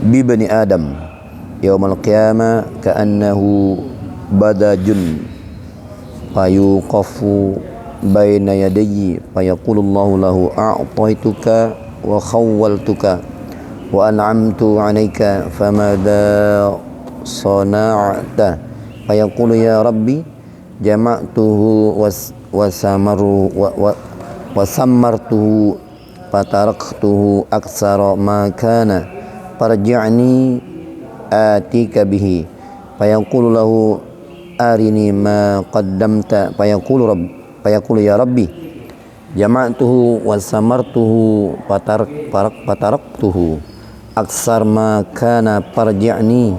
bibni Adam yaumal qiyamah ka'annahu badajun fayuqafu baina yadayhi fayaqulullahu lahu a'taituka wa khawwaltuka wa an'amtu 'alaika famadha sana'ta fayaqulu ya rabbi jama'tuhu wasammartuhu fataraktuhu aktsara ma kana farji'ni atika bihi fayaqulu lahu arini ma qaddamta fayaqulu ya rabbi jama'tuhu wasammartuhu fataraktuhu aksar ma kana farji'ni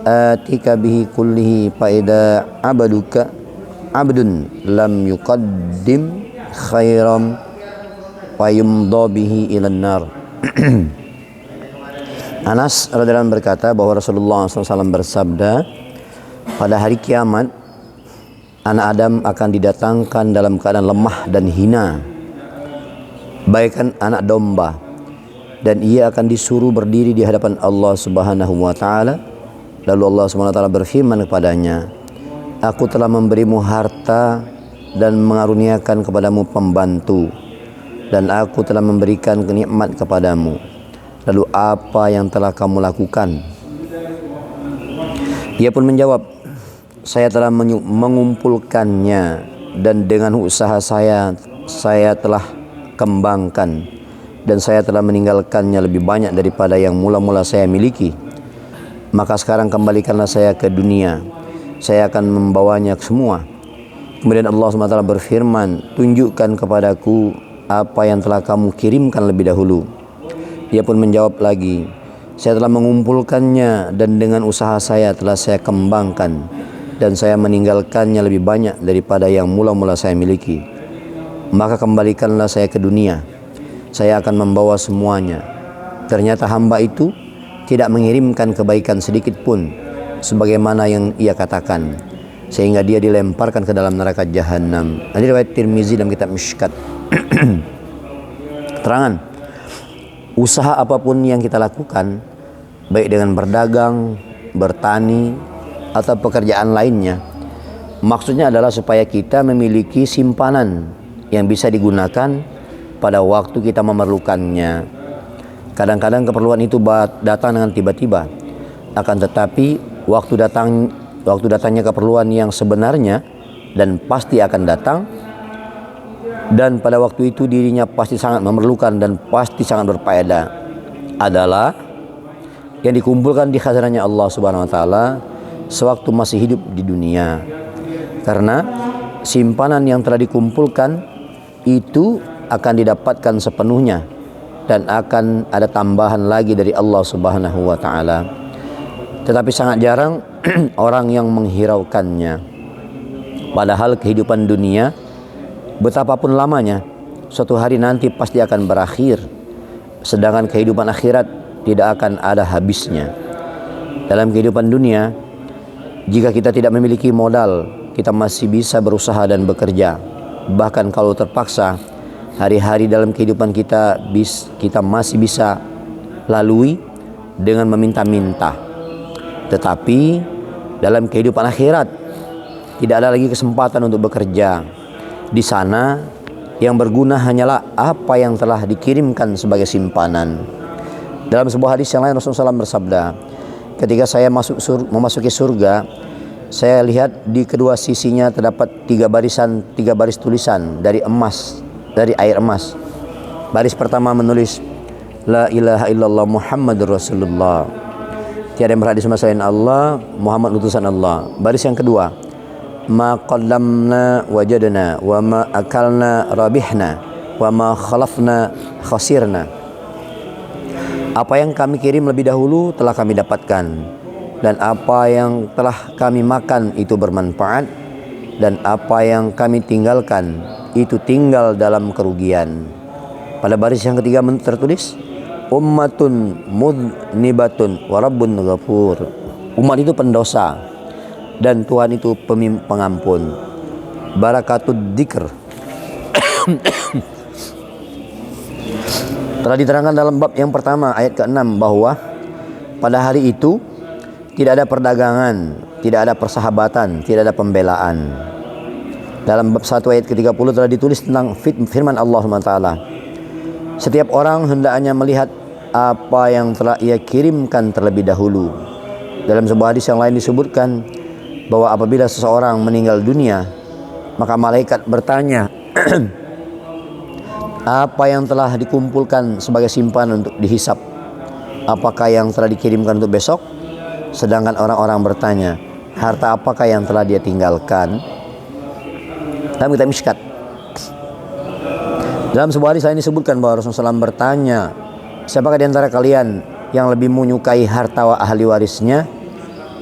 atika bihi kullihi fa idza abdun lam yuqaddim khairam fayumdha bihi ilan nar. Anas radhiyallahu anhu berkata bahwa Rasulullah SAW bersabda, pada hari kiamat anak Adam akan didatangkan dalam keadaan lemah dan hina, bagaikan anak domba, dan ia akan disuruh berdiri di hadapan Allah Subhanahu wa taala. Lalu Allah Subhanahu wa taala berfirman kepadanya, aku telah memberimu harta dan mengaruniakan kepadamu pembantu, dan aku telah memberikan kenikmat kepadamu. Lalu apa yang telah kamu lakukan? Ia pun menjawab, saya telah mengumpulkannya, dan dengan usaha saya telah kembangkan, dan saya telah meninggalkannya lebih banyak daripada yang mula-mula saya miliki. Maka sekarang kembalikanlah saya ke dunia, saya akan membawanya semua. Kemudian Allah SWT berfirman, tunjukkan kepadaku apa yang telah kamu kirimkan lebih dahulu. Ia pun menjawab lagi, saya telah mengumpulkannya, dan dengan usaha saya telah saya kembangkan, dan saya meninggalkannya lebih banyak daripada yang mula-mula saya miliki. Maka kembalikanlah saya ke dunia, saya akan membawa semuanya. Ternyata hamba itu tidak mengirimkan kebaikan sedikit pun sebagaimana yang ia katakan, sehingga dia dilemparkan ke dalam neraka jahanam. Ini riwayat Tirmizi dalam kitab Mishkat. Keterangan, usaha apapun yang kita lakukan, baik dengan berdagang, bertani, atau pekerjaan lainnya, maksudnya adalah supaya kita memiliki simpanan yang bisa digunakan pada waktu kita memerlukannya. Kadang-kadang keperluan itu datang dengan tiba-tiba, akan tetapi waktu datangnya keperluan yang sebenarnya dan pasti akan datang, dan pada waktu itu dirinya pasti sangat memerlukan dan pasti sangat berfaedah, adalah yang dikumpulkan di khazanahnya Allah Subhanahu wa taala sewaktu masih hidup di dunia. Karena simpanan yang telah dikumpulkan itu akan didapatkan sepenuhnya, dan akan ada tambahan lagi dari Allah Subhanahu wa taala. Tetapi sangat jarang orang yang menghiraukannya. Padahal kehidupan dunia, betapapun lamanya, suatu hari nanti pasti akan berakhir. Sedangkan kehidupan akhirat tidak akan ada habisnya. Dalam kehidupan dunia, jika kita tidak memiliki modal, kita masih bisa berusaha dan bekerja. Bahkan kalau terpaksa, hari-hari dalam kehidupan kita masih bisa lalui dengan meminta-minta. Tetapi dalam kehidupan akhirat tidak ada lagi kesempatan untuk bekerja. Di sana yang berguna hanyalah apa yang telah dikirimkan sebagai simpanan. Dalam sebuah hadis yang lain Rasulullah SAW bersabda, ketika saya memasuki surga, saya lihat di kedua sisinya terdapat tiga baris tulisan dari emas, dari air emas. Baris pertama menulis, La ilaha illallah Muhammadur Rasulullah, tiada yang berhak disembah selain Allah, Muhammad utusan Allah. Baris yang kedua, Ma qaddamna wajadna wa ma akalna rabihna wa ma khalafna khasirna. Apa yang kami kirim lebih dahulu telah kami dapatkan, dan apa yang telah kami makan itu bermanfaat, dan apa yang kami tinggalkan itu tinggal dalam kerugian. Pada baris yang ketiga tertulis, ummatun mudnibatun wa rabbun ghafur. Umat itu pendosa dan Tuhan itu pengampun. Barakatud dzikr. Telah diterangkan dalam bab yang pertama ayat ke-6 bahwa pada hari itu tidak ada perdagangan, tidak ada persahabatan, tidak ada pembelaan. Dalam bab 1 ayat ke-30 telah ditulis tentang firman Allah SWT. Setiap orang hendaknya melihat apa yang telah ia kirimkan terlebih dahulu. Dalam sebuah hadis yang lain disebutkan bahwa apabila seseorang meninggal dunia, maka malaikat bertanya, apa yang telah dikumpulkan sebagai simpanan untuk dihisap? Apakah yang telah dikirimkan untuk besok? Sedangkan orang-orang bertanya, harta apakah yang telah dia tinggalkan? Dalam kitab Mishkat, dalam sebuah hadis lain disebutkan bahwa Rasulullah SAW bertanya, siapakah di antara kalian yang lebih menyukai harta ahli warisnya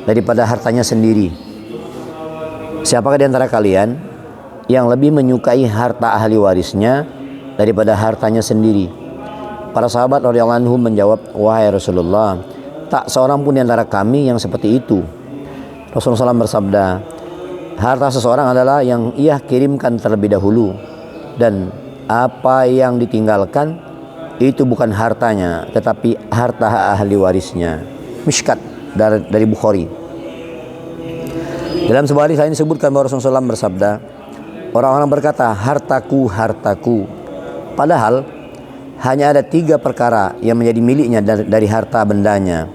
daripada hartanya sendiri? Siapakah di antara kalian yang lebih menyukai harta ahli warisnya daripada hartanya sendiri? Para sahabat radhiyallahu anhum menjawab, wahai Rasulullah, tak seorang pun di antara kami yang seperti itu. Rasulullah SAW bersabda, harta seseorang adalah yang ia kirimkan terlebih dahulu, dan apa yang ditinggalkan itu bukan hartanya, tetapi harta ahli warisnya. Mishkat dari Bukhari. Dalam sebuah hadis lain disebutkan bahwa Rasulullah SAW bersabda, orang-orang berkata, hartaku, hartaku. Padahal hanya ada 3 perkara yang menjadi miliknya dari harta bendanya,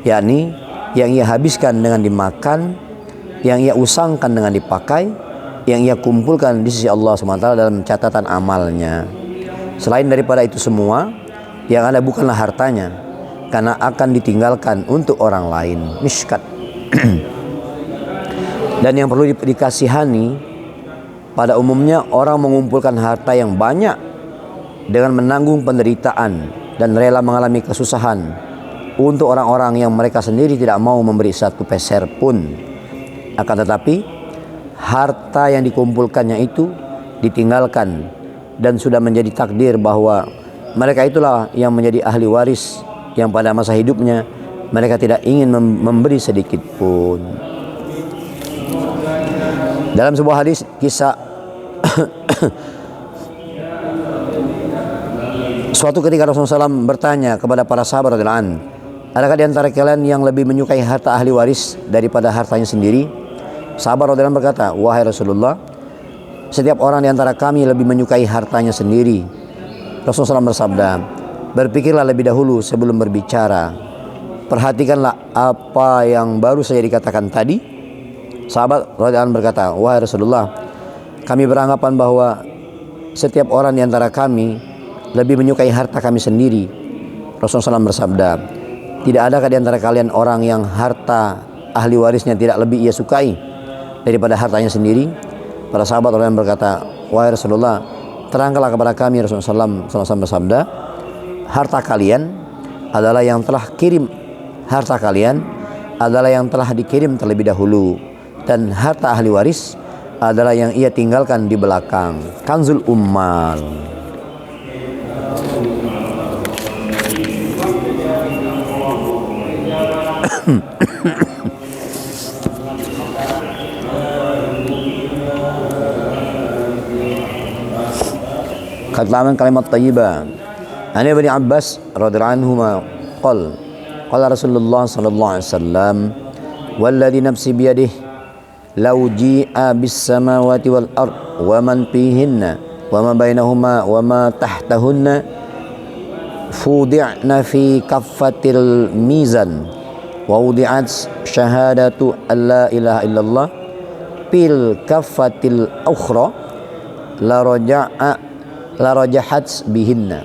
yakni yang ia habiskan dengan dimakan, yang ia usangkan dengan dipakai, yang ia kumpulkan di sisi Allah SWT dalam catatan amalnya. Selain daripada itu semua, yang ada bukanlah hartanya, karena akan ditinggalkan untuk orang lain. Mishkat. Dan yang perlu dikasihani, pada umumnya orang mengumpulkan harta yang banyak dengan menanggung penderitaan dan rela mengalami kesusahan untuk orang-orang yang mereka sendiri tidak mau memberi 1 peser pun. Akan tetapi harta yang dikumpulkannya itu ditinggalkan dan sudah menjadi takdir bahwa mereka itulah yang menjadi ahli waris yang pada masa hidupnya mereka tidak ingin memberi sedikit pun. Dalam sebuah hadis kisah suatu ketika Rasulullah SAW bertanya kepada para sahabat radhiyallahu anhu, adakah di antara kalian yang lebih menyukai harta ahli waris daripada hartanya sendiri? Sahabat radhiyallahu anhu berkata, wahai Rasulullah, setiap orang di antara kami lebih menyukai hartanya sendiri. Rasulullah SAW bersabda, berpikirlah lebih dahulu sebelum berbicara. Perhatikanlah apa yang baru saja dikatakan tadi. Sahabat radhiyallahu anhu berkata, wahai Rasulullah, kami beranggapan bahwa setiap orang di antara kami lebih menyukai harta kami sendiri. Rasulullah SAW bersabda, tidak adakah di antara kalian orang yang harta ahli warisnya tidak lebih ia sukai daripada hartanya sendiri? Para sahabat orang berkata, wahai Rasulullah, terangkanlah kepada kami. Rasulullah SAW bersabda, harta kalian adalah yang telah dikirim terlebih dahulu, dan harta ahli waris adalah yang ia tinggalkan di belakang. Kanzul Ummal. Kataman kalimat thayyibah. Ani Ibnu Abbas radhiyallahu anhuma qala Rasulullah sallallahu alaihi wasallam, walladzi nafsi biyadihi law ji'a bis samawati wal ard wa man fihinna wa ma bainahuma wa ma tahtahunna fudi'na fi kaffatil mizan wa wudi'at syahadatu alla ilaha illallah fil kaffatil ukhra la rajahat bihinna.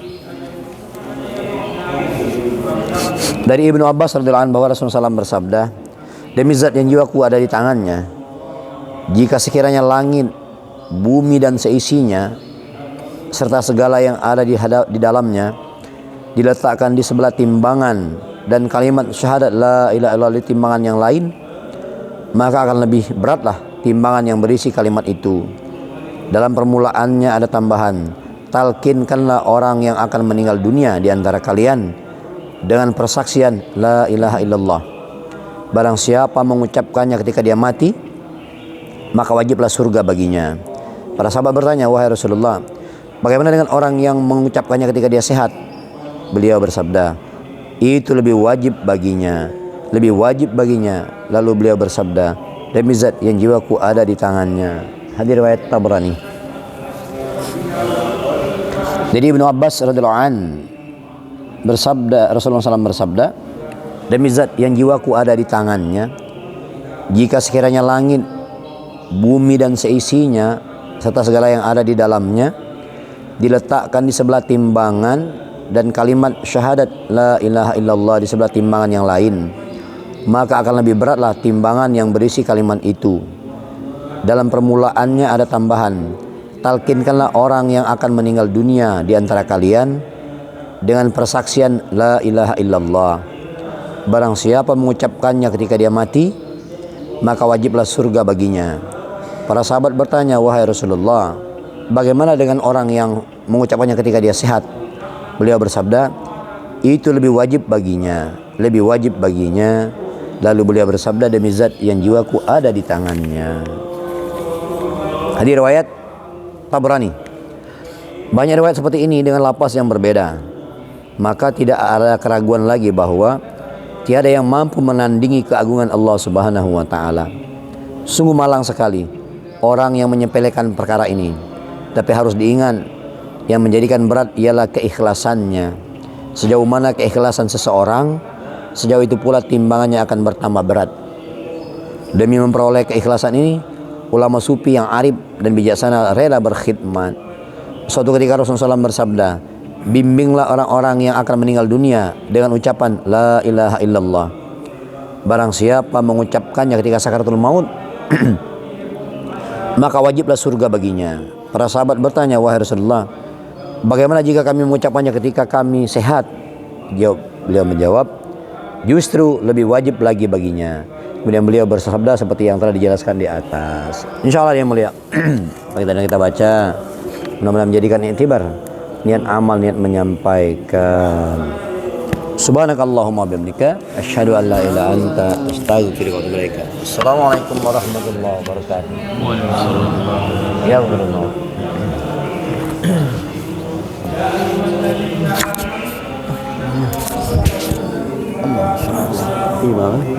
Dari Ibnu Abbas radhiyallahu anhu bahwa Rasulullah SAW bersabda, demi zat yang jiwaku ada di tangannya, jika sekiranya langit, bumi dan seisinya serta segala yang ada di dalamnya diletakkan di sebelah timbangan dan kalimat syahadat la ilaha illallah di timbangan yang lain, maka akan lebih beratlah timbangan yang berisi kalimat itu. Dalam permulaannya ada tambahan, talkinkanlah orang yang akan meninggal dunia di antara kalian dengan persaksian la ilaha illallah. Barang siapa mengucapkannya ketika dia mati, maka wajiblah surga baginya. Para sahabat bertanya, wahai Rasulullah, bagaimana dengan orang yang mengucapkannya ketika dia sehat? Beliau bersabda, itu lebih wajib baginya, lebih wajib baginya. Lalu beliau bersabda, demi zat yang jiwaku ada di tangannya. Hadis riwayat Tabrani. Jadi Ibnu Abbas radhiyallahu an bersabda, Rasulullah SAW bersabda, demi zat yang jiwaku ada di tangannya, jika sekiranya langit, bumi dan seisinya serta segala yang ada di dalamnya diletakkan di sebelah timbangan dan kalimat syahadat la ilaha illallah di sebelah timbangan yang lain, maka akan lebih beratlah timbangan yang berisi kalimat itu. Dalam permulaannya ada tambahan, talkinkanlah orang yang akan meninggal dunia di antara kalian dengan persaksian la ilaha illallah. Barang siapa mengucapkannya ketika dia mati, maka wajiblah surga baginya. Para sahabat bertanya, wahai Rasulullah, bagaimana dengan orang yang mengucapkannya ketika dia sehat? Beliau bersabda, itu lebih wajib baginya, lebih wajib baginya. Lalu beliau bersabda, demi zat yang jiwaku ada di tangannya. Hadis riwayat Tabrani. Banyak riwayat seperti ini dengan lafaz yang berbeda. Maka tidak ada keraguan lagi bahwa tiada yang mampu menandingi keagungan Allah Subhanahu wa taala. Sungguh malang sekali orang yang menyepelekan perkara ini. Tapi harus diingat, yang menjadikan berat ialah keikhlasannya. Sejauh mana keikhlasan seseorang, sejauh itu pula timbangannya akan bertambah berat. Demi memperoleh keikhlasan ini, ulama sufi yang arif dan bijaksana rela berkhidmat. Suatu ketika Rasulullah SAW bersabda, bimbinglah orang-orang yang akan meninggal dunia dengan ucapan la ilaha illallah. Barang siapa mengucapkannya ketika sakaratul maut, maka wajiblah surga baginya. Para sahabat bertanya, wahai Rasulullah, bagaimana jika kami mengucapkannya ketika kami sehat? Beliau menjawab, justru lebih wajib lagi baginya. Kemudian beliau bersabda seperti yang telah dijelaskan di atas. Insyaallah yang mulia, kita baca, mudah-mudahan menjadikan iktibar, niat amal, niat menyampaikan. Subhanakallahumma bihamdika asyhadu an la ilaha anta astaghfiruka wa atubu ilaik. Assalamualaikum warahmatullahi wabarakatuh. Waalaikumsalam. Ya Allah. Allah. Iya.